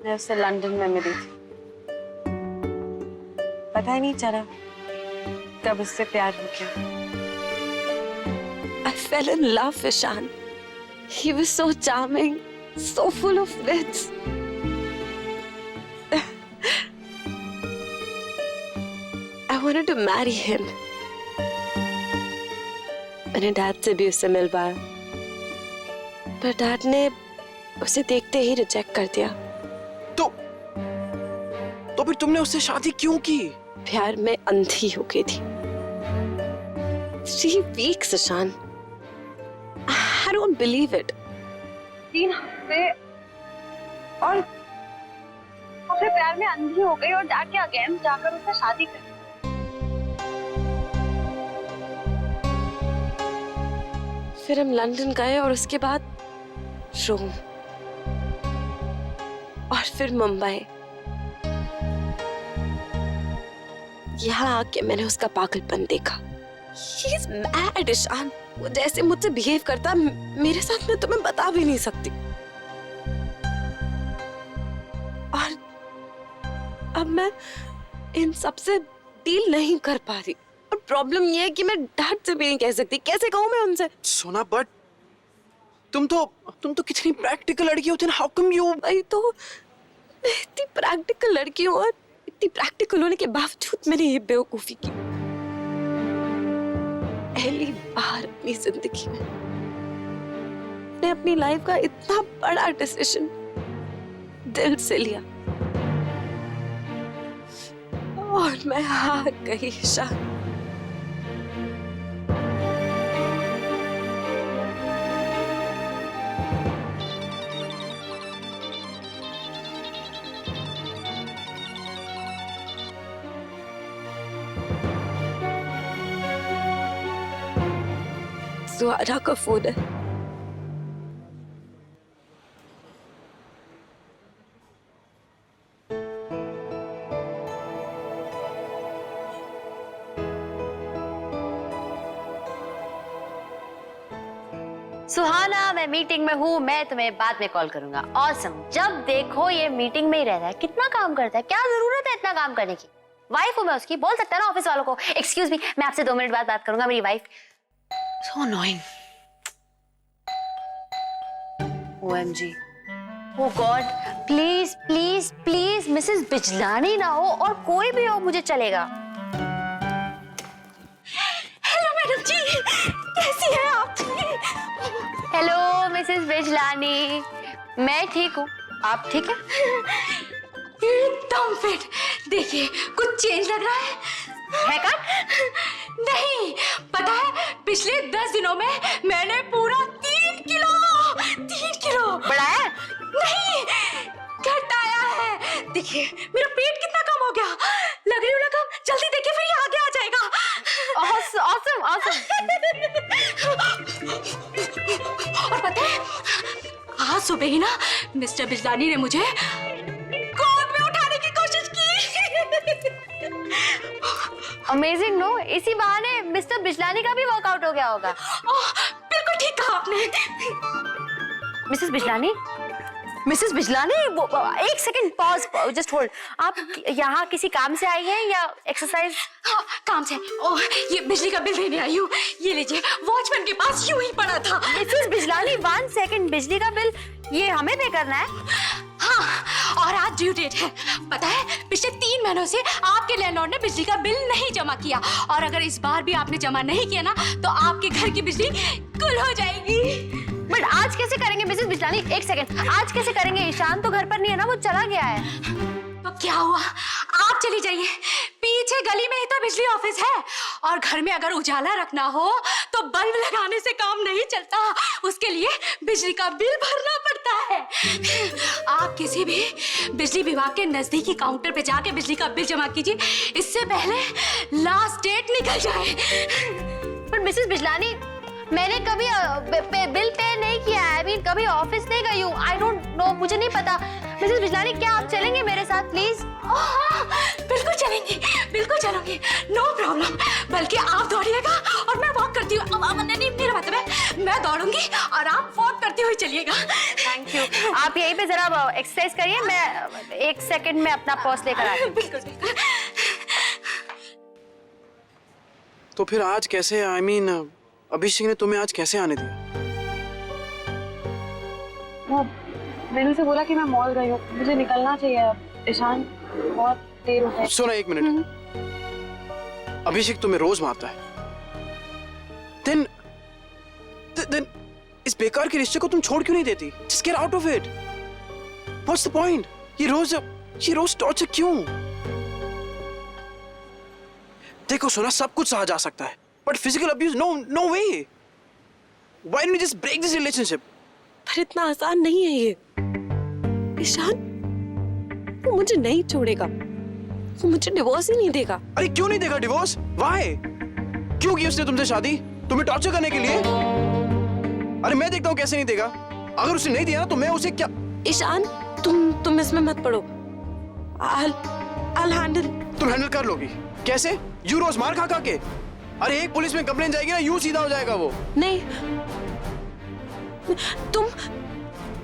मैं उससे लंदन में मिली थी, पता ही नहीं चला कब उससे प्यार हो गया। I fell in love with Ishan. He was so charming, so full of wits. I wanted to marry him. मैंने डैड से भी उससे मिल पाया, पर डैड ने उसे देखते ही रिजेक्ट कर दिया। तो फिर तुमने उससे शादी क्यों की? प्यार में अंधी हो गई थी। 3 weeks, Ishan. I don't believe it. 3 हफ्ते और अपने प्यार में अंधी हो गई और जाके अगेन जाकर उससे शादी कर। फिर हम लंदन गए और उसके बाद रोम और फिर मुंबई। यहाँ आके मैंने उसका पागलपन देखा। He is mad, Ishan. वो जैसे मुझसे बिहेव करता मेरे साथ, मैं तुम्हें बता भी नहीं सकती। और अब मैं इन सब से डील नहीं कर पा रही। और प्रॉब्लम ये है कि मैं डैड से भी नहीं कह सकती। कैसे कहूँ मैं उनसे? सोना, बट तुम तो कितनी प्रैक्टिकल लड़की होती है ना। How come you? भाई तो मैं इतनी प्रैक्टिकल लड़की हूँ और इतनी प्रैक्टिकल होने के बावजूद मैंने ये बेवकूफी की। पहली बार अपनी जिंदगी में मैंने अपनी लाइफ का इतना बड़ा डिसीजन दिल से लिया और मैं हार गई। ईशान, सुहारा का फोन है। सुहाना, मैं मीटिंग में हूँ, मैं तुम्हें बाद में कॉल करूंगा। ऑसम। जब देखो ये मीटिंग में ही रहता है। कितना काम करता है, क्या जरूरत है इतना काम करने की? वाइफ हूँ मैं उसकी, बोल सकता है ना ऑफिस वालों को, एक्सक्यूज मी, मैं आपसे 2 मिनट बाद बात करूंगा, मेरी wife. So annoying. OMG. Oh God, please, please, please, Mrs Bijlani ना हो और कोई भी हो, मुझे चलेगा। हेलो मैडम जी, कैसी हैं आप? हेलो मिसेस बिजलानी, मैं ठीक हूँ, आप ठीक है? एकदम फिट। देखिए कुछ चेंज लग रहा है कट? नहीं, पता है पिछले 10 दिनों में मैंने पूरा 3 किलो बढ़ाया? नहीं, घटाया है। देखिए मेरा पेट कितना कम हो गया, लग रही हूँ ना कम। जल्दी देखिए फिर ये आगे आ जाएगा। Awesome, awesome. और पता है आज सुबह ही ना मिस्टर बिजलानी ने मुझे गोद में उठाने की कोशिश की। अमेजिंग नो, इसी बहाने मिस्टर बिजलानी का भी वर्कआउट हो गया होगा। बिल्कुल ठीक कहा आपने। मिसेस बिजलानी, मिसेस बिजलानी, एक सेकंड पॉज, जस्ट होल्ड। आप यहाँ किसी काम से आई हैं या एक्सरसाइज? हाँ, काम से। ओह, ये बिजली का बिल देने आई हूँ। ये लीजिए, वॉचमैन के पास यूं ही पड़ा था। मिसेस बिजलानी, 1 सेकंड, बिजली का बिल ये हमें पे करना है? हाँ, और आज ड्यू डेट है। पता है पिछले 3 महीनों से आपके लैंडलॉर्ड ने बिजली का बिल नहीं जमा किया, और अगर इस बार भी आपने जमा नहीं किया ना तो आपके घर की बिजली गुल हो जाएगी। बट आज कैसे करेंगे मिसेस बिजलानी? एक सेकंड, आज कैसे करेंगे? ईशान तो घर पर नहीं है ना, वो चला गया है। तो क्या हुआ, आप चली जाइए, पीछे गली में ही तो बिजली ऑफिस है। और घर में अगर उजाला रखना हो तो बल्ब लगाने से काम नहीं चलता, उसके लिए बिजली का बिल भरना पड़ता है। आप किसी भी बिजली विभाग के नजदीकी काउंटर पे जाके बिजली का बिल जमा कीजिए, इससे पहले लास्ट डेट निकल जाए। पर मिसेस बिजलानी, मैंने कभी बिल पे नहीं किया है। I mean, कभी ऑफिस नहीं गई हूँ। I don't know, मुझे नहीं पता। मिसेस बिजलानी, क्या आप चलेंगे मेरे साथ प्लीज? बिल्कुल चलेंगे, बिल्कुल चलूंगी, नो प्रॉब्लम। बल्कि आप दौड़िएगा और मैं वॉक करती हूँ। नहीं, मेरा मतलब है मैं दौड़ूंगी और आप वॉक करते हुए चलिएगा। Thank you. आप यहीं पे जरा एक्सरसाइज करिए, मैं 1 सेकंड में अपना पर्स लेकर आती हूँ। बिल्कुल बिल्कुल। तो फिर आज कैसे, आई मीन अभिषेक ने तुम्हें आज कैसे आने दिया? वो मैंने से बोला कि मैं मॉल गई हूँ, मुझे निकलना चाहिए अब। ईशान बहुत देर हो गई। सुनो 1 मिनट। अभिषेक तुम्हें रोज मारता है, then इस बेकार के रिश्ते को तुम छोड़ क्यों नहीं देती? Just get out of it. What's the point? ये रोज टॉर्चर क्यों? देखो सोना, सब कुछ सहा जा सकता है, but physical abuse, no way. Why don't you just break this relationship? पर इतना आसान नहीं है ये। ईशान, वो मुझे नहीं छोड़ेगा, वो मुझे डिवोर्स ही नहीं देगा। अरे क्यों नहीं देगा डिवोर्स? Why? क्यों की उसने तुमसे शादी? तुम्हें टॉर्चर करने के लिए? अरे मैं देखता हूँ कैसे नहीं देगा। अगर उसने नहीं दिया ना तो मैं उसे क्या। ईशान, तुम इसमें मत पड़ो। I'll handle। तुम हैंडल कर लोगी? कैसे? यू रोज मार खा के? अरे एक पुलिस में कंप्लेन जाएगी ना, यूं सीधा हो जाएगा वो। नहीं,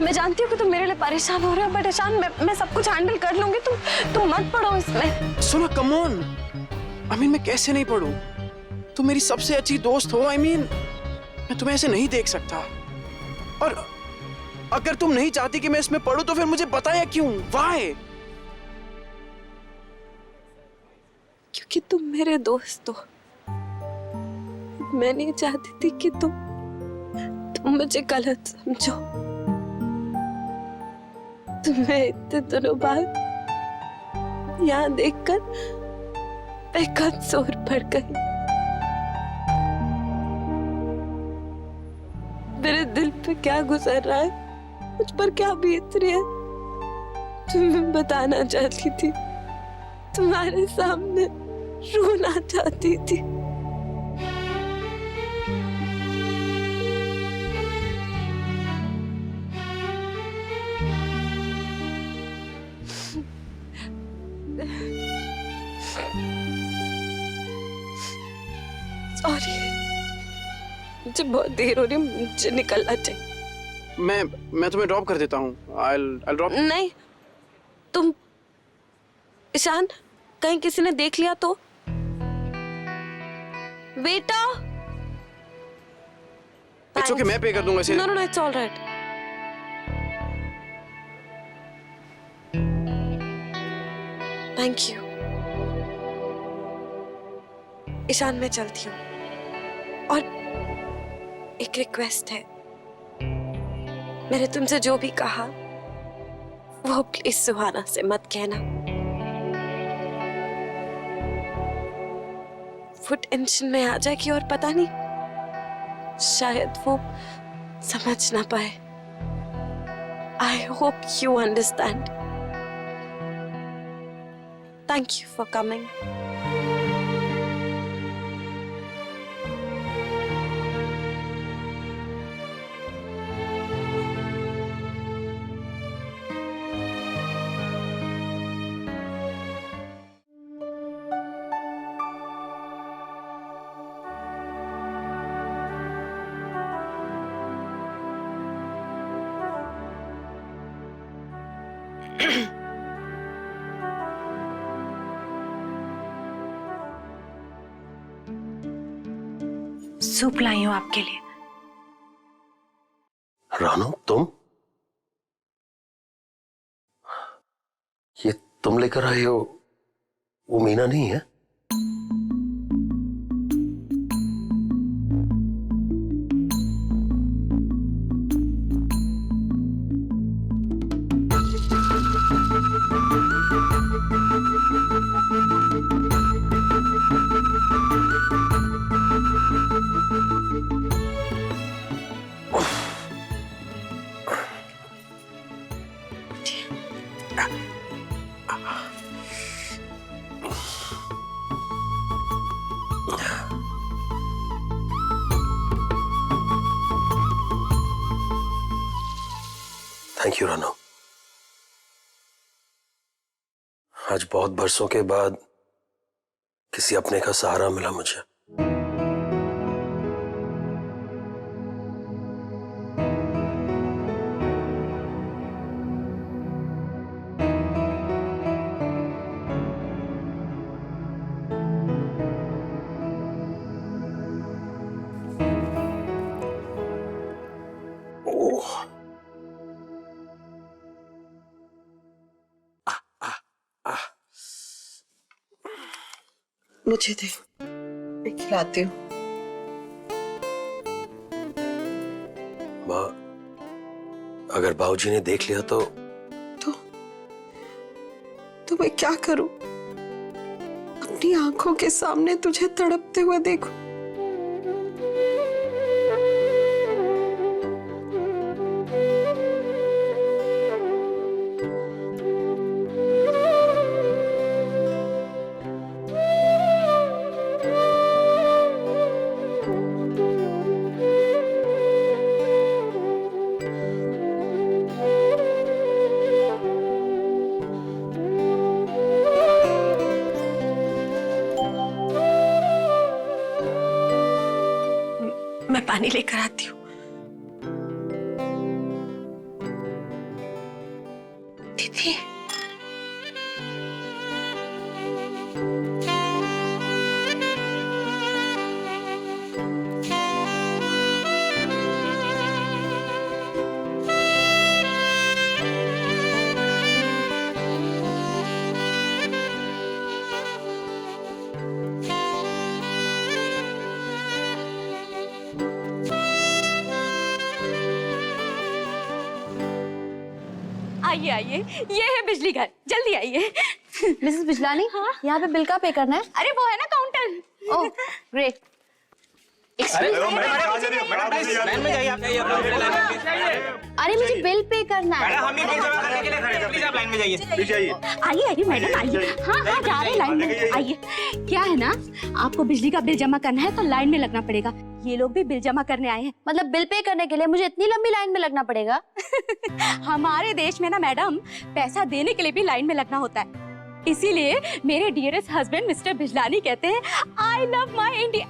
मैं जानती हूँ कि तुम मेरे लिए परेशान हो रहे हो, बट ईशान मैं सब कुछ हैंडल कर लूंगी। तुम मत पड़ो इसमें। सुना, कम ऑन। आई मीन मैं कैसे नहीं पढ़ूं? तुम मेरी सबसे अच्छी दोस्त हो। आई मीन मैं तुम्हें ऐसे नहीं देख सकता। और अगर तुम नहीं चाहती कि मैं इसमें पढ़ूं तो फिर मुझे बताया क्यों? Why? क्योंकि तुम मेरे दोस्त हो। मैं नहीं चाहती थी कि तुम मुझे गलत समझो। तुम्हें इतने दिनों बाद यहाँ देखकर मैं कमजोर पड़ गई। मेरे दिल पे क्या गुजर रहा है, मुझ पर क्या बीत रही है, तुम्हें बताना चाहती थी। तुम्हारे सामने रोना चाहती थी। सॉरी, मुझे बहुत देर हो रही है, मुझे निकलना चाहिए। मैं तुम्हें ड्रॉप कर देता हूँ। I'll drop। नहीं, तुम ईशान, कहीं किसी ने देख लिया तो? बेटा। It's okay, मैं पे कर दूंगा इसे। No, it's all right। Thank you. Ishaan, मैं चलती हूँ, और एक रिक्वेस्ट है। मैंने तुमसे जो भी कहा वो प्लीज सुहाना से मत कहना। वो टेंशन में आ जाएगी और पता नहीं, शायद वो समझ ना पाए। I hope you understand. Thank you for coming. Soup लाई हूं आपके लिए। रानू, तुम? ये तुम लेकर आए हो, वो मीना नहीं है? Thank you Ranu. आज बहुत बरसों के बाद किसी अपने का सहारा मिला मुझे। मुझे दे, मैं खिलाती हूँ। माँ, अगर बाबूजी ने देख लिया तो मैं क्या करूं? अपनी आंखों के सामने तुझे तड़पते हुए देखूं। मैं पानी लेकर आती हूँ। दीदी, आइए आइए, ये है बिजली घर, जल्दी आइए। मिसेस बिजलानी, हाँ? यहाँ पे बिल का पे करना है? अरे वो है ना काउंटर। Oh great. अरे मुझे बिल पे करना है। आइए आइए मैडम आइए। हाँ हाँ जा रहे लाइन में आइए। क्या है ना, आपको बिजली का बिल जमा करना है तो लाइन में लगना पड़ेगा। ये लोग भी बिल जमा करने आए हैं। मतलब बिल पे करने के लिए मुझे इतनी लंबी लाइन में लगना पड़ेगा? हमारे देश में ना मैडम, पैसा देने के लिए भी लाइन में लगना होता है। इसीलिए मेरे डियरेस्ट हस्बैंड मिस्टर बिजलानी कहते हैं I love my India.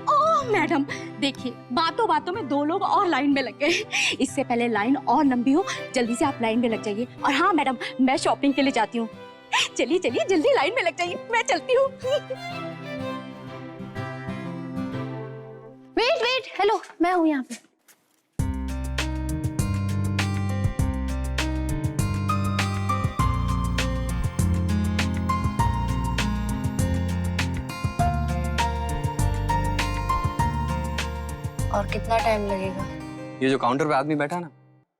Oh madam, देखिए बातों बातों में 2 लोग और लाइन में लग गए। इससे पहले लाइन और लंबी हो, जल्दी से आप लाइन में लग जाइए। और हाँ मैडम, मैं शॉपिंग के लिए जाती हूँ। चलिए चलिए जल्दी लाइन में लग जाइए, मैं चलती हूँ। वेट वेट, हेलो, मैं हूँ यहाँ पे। और कितना टाइम लगेगा? ये जो काउंटर पे आदमी बैठा है ना,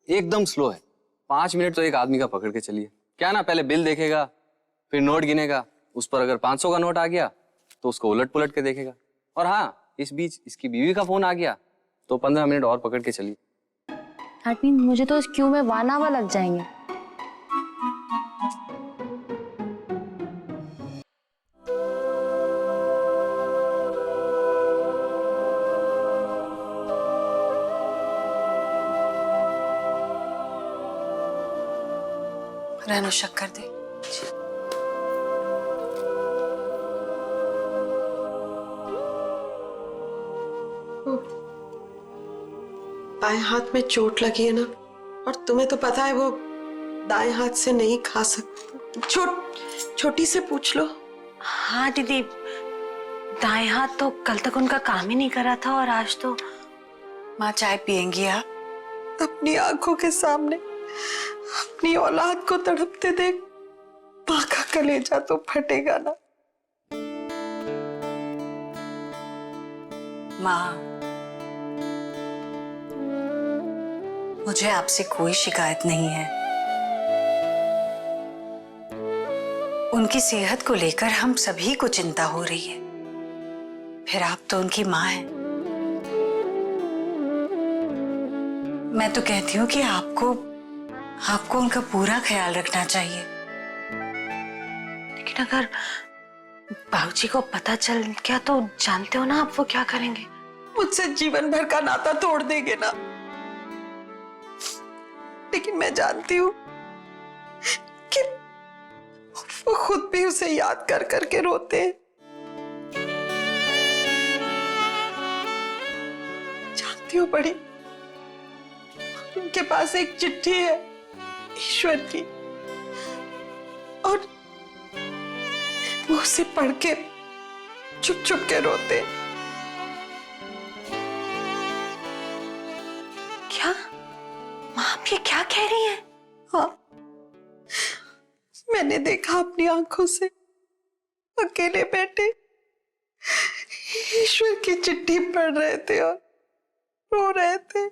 एकदम स्लो है। 5 मिनट तो एक आदमी का पकड़ के चलिए। क्या ना, पहले बिल देखेगा, फिर नोट गिनेगा। उस पर अगर 500 का नोट आ गया तो उसको उलट पुलट के देखेगा। और हाँ, इस बीच इसकी बीवी का फोन आ गया तो 15 मिनट और पकड़ के चलिए। दैट मीन मुझे तो इस क्यू में 1 आवर लग जाएंगे। रानू शक्कर दे। बाएं हाथ में चोट लगी है ना, और तुम्हें तो पता है वो दाएं हाथ से नहीं खा सकती। छोटी से पूछ लो। हाँ दीदी, दाएं हाथ तो कल तक उनका काम ही नहीं करा था, और आज तो। माँ चाय पियेंगी आप? अपनी आंखों के सामने अपनी औलाद को तड़पते देख माँ का कलेजा तो फटेगा ना। माँ, मुझे आपसे कोई शिकायत नहीं है। उनकी सेहत को लेकर हम सभी को चिंता हो रही है। फिर आप तो उनकी माँ हैं। मैं तो कहती हूँ कि आपको उनका पूरा ख्याल रखना चाहिए। लेकिन अगर बाबूजी को पता चल गया तो जानते हो ना आप वो क्या करेंगे। मुझसे जीवन भर का नाता तोड़ देंगे ना। लेकिन मैं जानती हूँ कि वो खुद भी उसे याद कर करके रोते हैं। जानती हूँ बड़ी, उनके पास एक चिट्ठी है ईश्वर की, और वो उसे पढ़ के चुप चुप के रोते। क्या माँ, आप ये क्या कह रही हैं? हाँ, मैंने देखा अपनी आंखों से अकेले बैठे ईश्वर की चिट्ठी पढ़ रहे थे और रो रहे थे।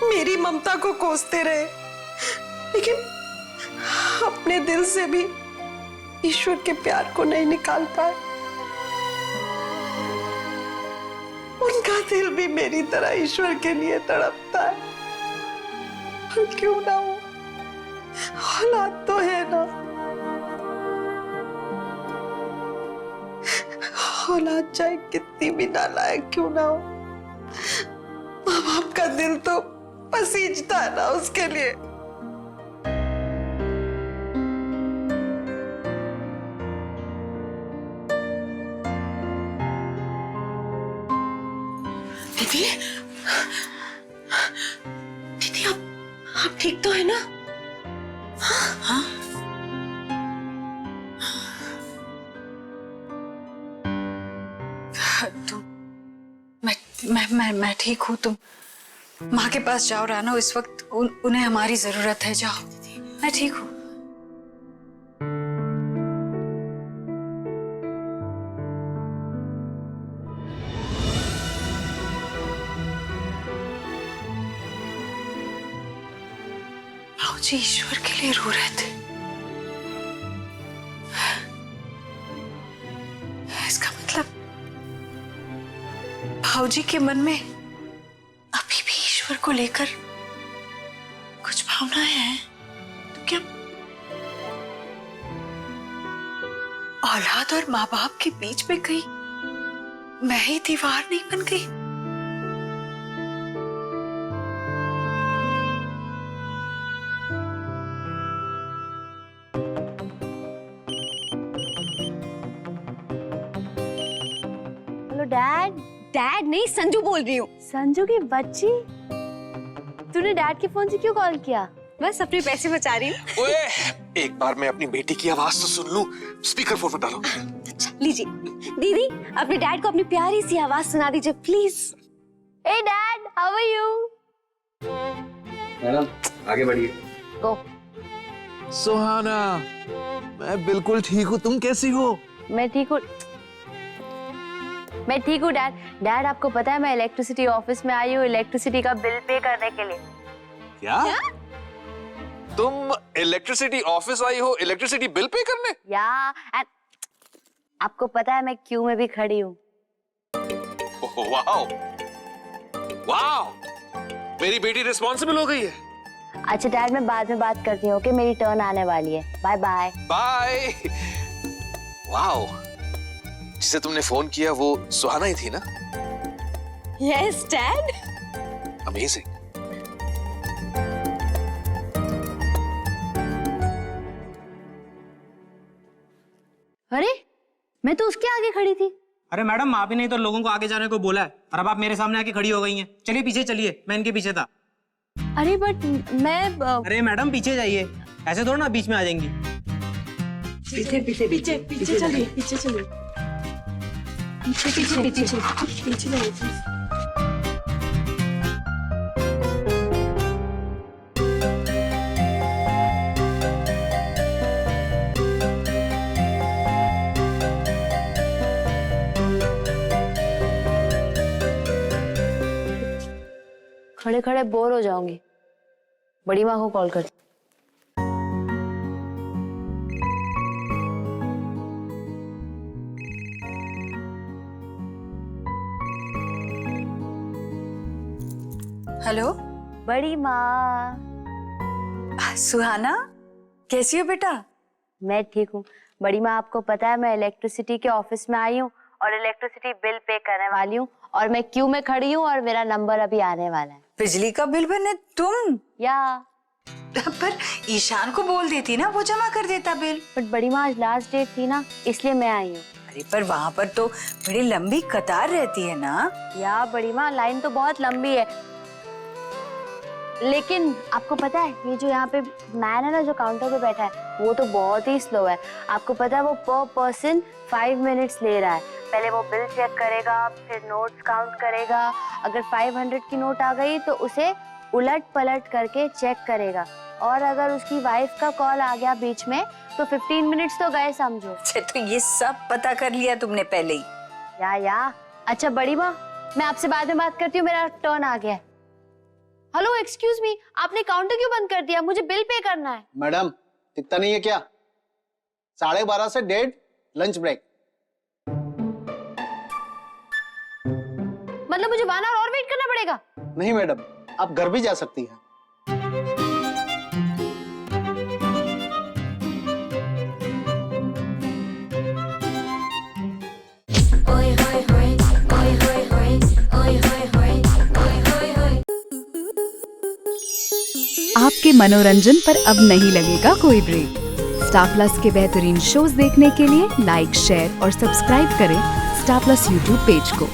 मेरी ममता को कोसते रहे, लेकिन अपने दिल से भी ईश्वर के प्यार को नहीं निकाल पाए। उनका दिल भी मेरी तरह ईश्वर के लिए तड़पता है। और क्यों ना हो, औलाद तो है ना। औलाद चाहे कितनी भी नालायक क्यों ना हो, माँ बाप का दिल तो पसीजता है ना उसके लिए। दीदी, दीदी आप ठीक तो है ना? हाँ? मैं ठीक हूँ। तुम माँ के पास जाओ रानो, इस वक्त उन्हें हमारी जरूरत है। जाओ दीदी, मैं ठीक हूँ। भाऊजी ईश्वर के लिए रो रहे थे। इसका मतलब भाऊजी के मन में अभी भी ईश्वर को लेकर कुछ भावनाएं हैं। तो क्या औलाद और माँ बाप के बीच में कहीं मैं ही दीवार नहीं बन गई? Hello dad. डैड नहीं, संजू बोल रही हूँ। संजू की बच्ची, तूने डैड के फोन से क्यों कॉल किया? बस अपने पैसे बचा रही हूँ। ओए, एक बार मैं अपनी बेटी की आवाज तो सुन लूं। स्पीकर फोन पर डालो। अच्छा लीजिए। दीदी अपने डैड को अपनी प्यारी सी आवाज सुना दीजिए please. Hey dad, how are you? Madam आगे बढ़िए। गो। सुहाना, मैं बिल्कुल ठीक हूँ। तुम कैसी हो? मैं ठीक हूँ। मैं ठीक हूँ डैड। डैड आपको पता है मैं इलेक्ट्रिसिटी ऑफिस में आई हूँ इलेक्ट्रिसिटी का बिल पे करने के लिए। क्या? तुम इलेक्ट्रिसिटी ऑफिस आई हो इलेक्ट्रिसिटी बिल पे करने? या आपको पता है मैं क्यू में भी खड़ी हूँ। वाओ, वाओ, मेरी बेटी रिस्पॉन्सिबल हो गई है। अच्छा डैड, मैं बाद में बात करती हूँ। ओके, मेरी टर्न आने वाली है। Bye bye. बाय। वाओ, जिसे तुमने फोन किया वो सुहाना ही थी ना? Yes dad. अमेजिंग। अरे मैं तो उसके आगे खड़ी थी। अरे मैडम, आप ही नहीं तो लोगों को आगे जाने को बोला है और अब आप मेरे सामने आके खड़ी हो गई हैं। चलिए पीछे चलिए, मैं इनके पीछे था। अरे बट मैं अरे मैडम पीछे जाइए, ऐसे थोड़ा ना बीच में आ जाएंगी। पीछे पीछे पीछे पीछे चलिए, पीछे चलिए, पीछे पीछे पीछे पीछे चलिए। खड़े खड़े बोर हो जाऊंगी। बड़ी माँ को कॉल कर। हेलो बड़ी माँ। सुहाना, कैसी हो बेटा? मैं ठीक हूँ बड़ी माँ। आपको पता है मैं इलेक्ट्रिसिटी के ऑफिस में आई हूँ और इलेक्ट्रिसिटी बिल पे करने वाली हूँ और मैं क्यू में खड़ी हूँ और मेरा नंबर अभी आने वाला है। बिजली का बिल भरने तुम? या पर ईशान को बोल देती ना, वो जमा कर देता बिल। बट बड़ी माँ आज लास्ट डेट थी ना, इसलिए मैं आई हूँ। अरे पर वहाँ पर तो बड़ी लंबी कतार रहती है ना। या बड़ी माँ, लाइन तो बहुत लंबी है, लेकिन आपको पता है ये जो यहाँ पे मैन है ना जो काउंटर पे बैठा है वो तो बहुत ही स्लो है। आपको पता है वो पर पर्सन 5 मिनट्स ले रहा है। पहले वो बिल चेक करेगा, फिर नोट्स काउंट करेगा। अगर 500 की नोट आ गई तो उसे उलट पलट करके चेक करेगा, और अगर उसकी वाइफ का कॉल आ गया बीच में तो 15 मिनट्स तो गए समझो। अच्छा, तो ये सब पता कर लिया तुमने पहले ही? या अच्छा बड़ी माँ, मैं आपसे बाद में बात करती हूँ, मेरा टर्न आ गया है। हेलो एक्सक्यूज मी, आपने काउंटर क्यों बंद कर दिया? मुझे बिल पे करना है। मैडम इतना नहीं है क्या? 12:30 से 1:30 लंच ब्रेक। मतलब मुझे 1 आवर और वेट करना पड़ेगा? नहीं मैडम, आप घर भी जा सकती हैं। आपके मनोरंजन पर अब नहीं लगेगा कोई ब्रेक। स्टार प्लस के बेहतरीन शोज देखने के लिए लाइक, शेयर और सब्सक्राइब करें स्टार प्लस यूट्यूब पेज को।